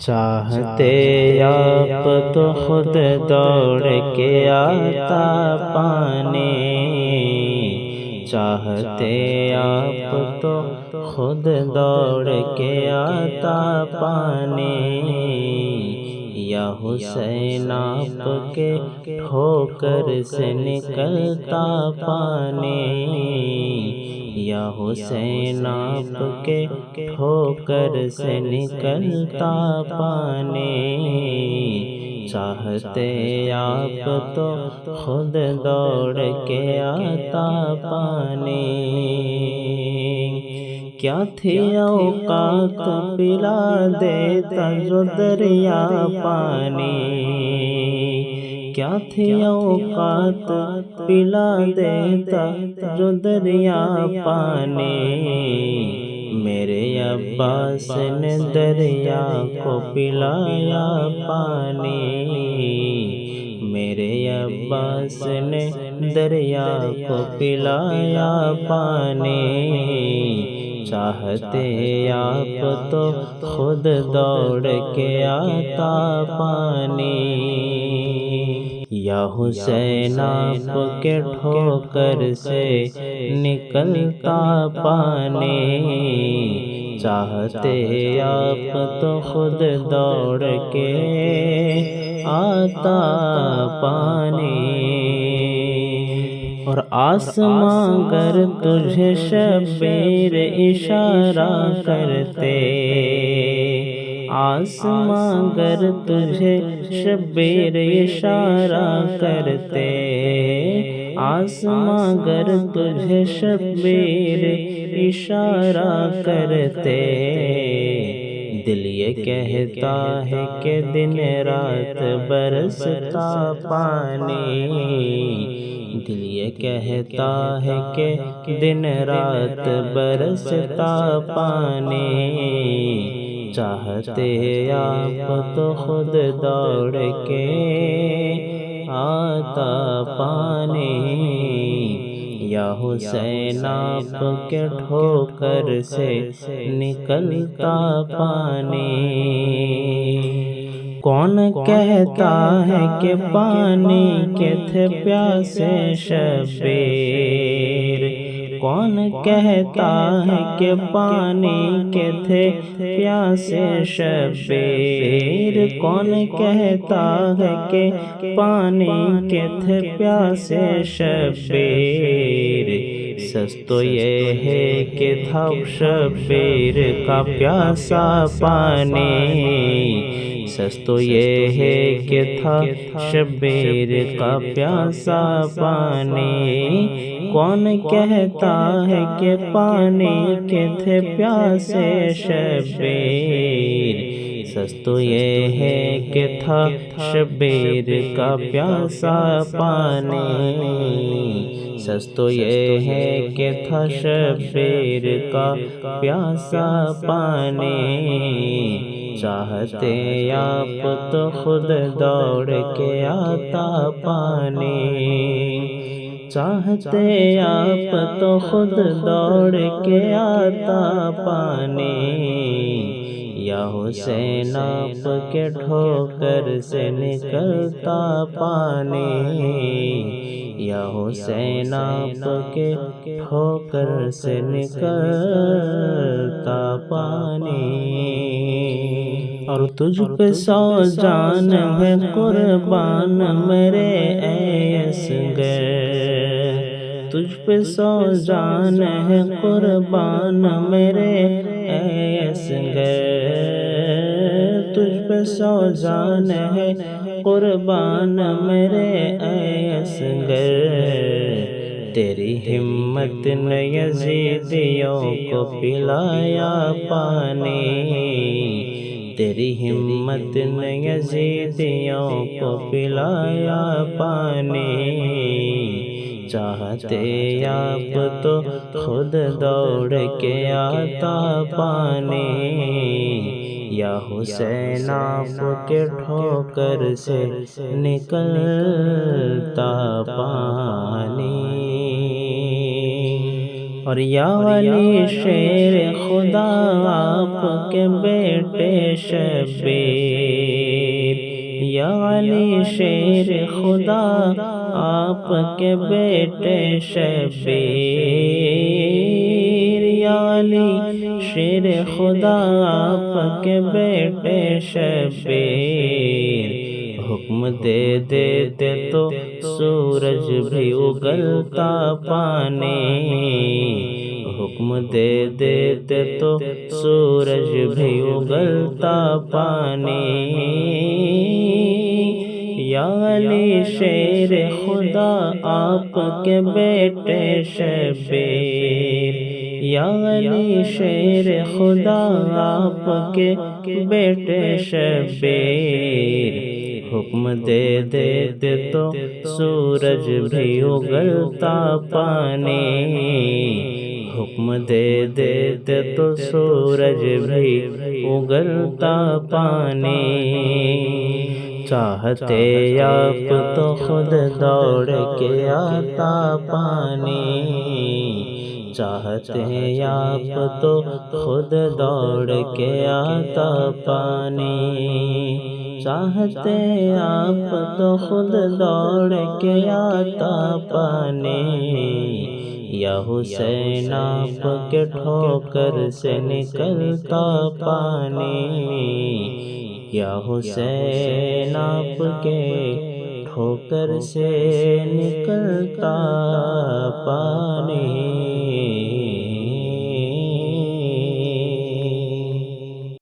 چاہتے آپ تو خود دوڑ کے آتا پانے، چاہتے آپ تو خود دوڑ کے آتا پانے، یا حسین آپ کے ٹھوکر سے نکلتا پانے، یا حسین آپ کے ٹھوکر سے نکلتا پانے، چاہتے آپ تو خود دوڑ کے آتا پانے۔ کیا تھی اوقات پلا دیتا جو دریا پانی، کیا تھی اوقات پلا دیتا جو دریا پانی، میرے عباس نے دریا کو پلایا پانی، میرے عباس نے دریا کو پلایا پانی، چاہتے آپ تو خود دوڑ کے آتا پانی، یا حسین آپ کے ٹھوکر سے نکلتا پانی، چاہتے آپ تو خود دوڑ کے آتا پانی، اور آسماں گر تجھے شبیر اشارہ کرتے، آسماں گر تجھے شبیر اشارہ کرتے، آسماں گر تجھے شبیر اشارہ کرتے، دل یہ کہتا ہے کہ دن رات برستا پانی، دل یہ کہتا ہے کہ دن رات برستا پانی، چاہتے آپ تو خود دوڑ کے آتا پانی، یا حسین آپ کے ٹھوکر سے نکلتا پانی۔ کون کہتا ہے کہ پانی کے تھے پیاسے شبیر، کون کہتا ہے کہ پانی کے تھے پیاسے شبیر، کون کہتا ہے کہ پانی کے تھے پیاسے شبیر، سچ تو یہ ہے کہ تھا شبیر کا پیاسا پانی، سچ تو یہ ہے کہ تھا شبیر کا پیاسا پانی، کون کہتا ہے کہ پانی کے تھے پیاسے شبیر، سچ تو یہ ہے کہ تھا شبیر کا پیاسا پانی، سچ تو یہ ہے کہ تھا شبیر کا پیاسا پانی، چاہتے آپ تو خود دوڑ کے آتا پانی، چاہتے آپ تو خود دوڑ کے آتا پانی، یا حسین آپ کے ٹھوکر سے نکلتا پانی، یا حسین آپ کے ٹھوکر سے نکلتا پانی، اور تجھ پہ 100 جان ہے قربان میرے اے اصغر، تجھ پہ 100 جان ہے قربان میرے اے اصغر، تجھ پہ 100 جان ہے قربان میرے اے اصغر، تیری ہمت نے یزیدیوں کو پلایا پانی، تیری ہمت نے یزیدیوں کو پلایا پانی، چاہتے آپ تو خود دوڑ کے آتا پانی، یا حسین آپ کے ٹھوکر سے نکلتا پانی، اور یا علی شیر خدا آپ کے بیٹے شبیر، یا علی شیر خدا آپ کے بیٹے شبیر، یا علی شیر خدا آپ کے بیٹے شبیر، حکم دے دیتے تو سورج بھی اگلتا پانی، حکم دے دیتے تو سورج بھی اگلتا پانی، یا علی شیر خدا آپ کے بیٹے شبیر، یا علی شیر خدا آپ کے بیٹے شبیر، حکم دے دیتے تو سورج بھی اگلتا پانی، حکم دے دیتے تو سورج بھی اگلتا پانی، چاہتے آپ تو خود دوڑ کے آتا پانی، چاہتے آپ تو خود دوڑ کے آتا پانی، چاہتے آپ تو خود دوڑ کے آتا پانی، یا حسین آپ کے ٹھوکر سے نکلتا پانی، یا حسین آپ کے ٹھوکر سے نکلتا پانی۔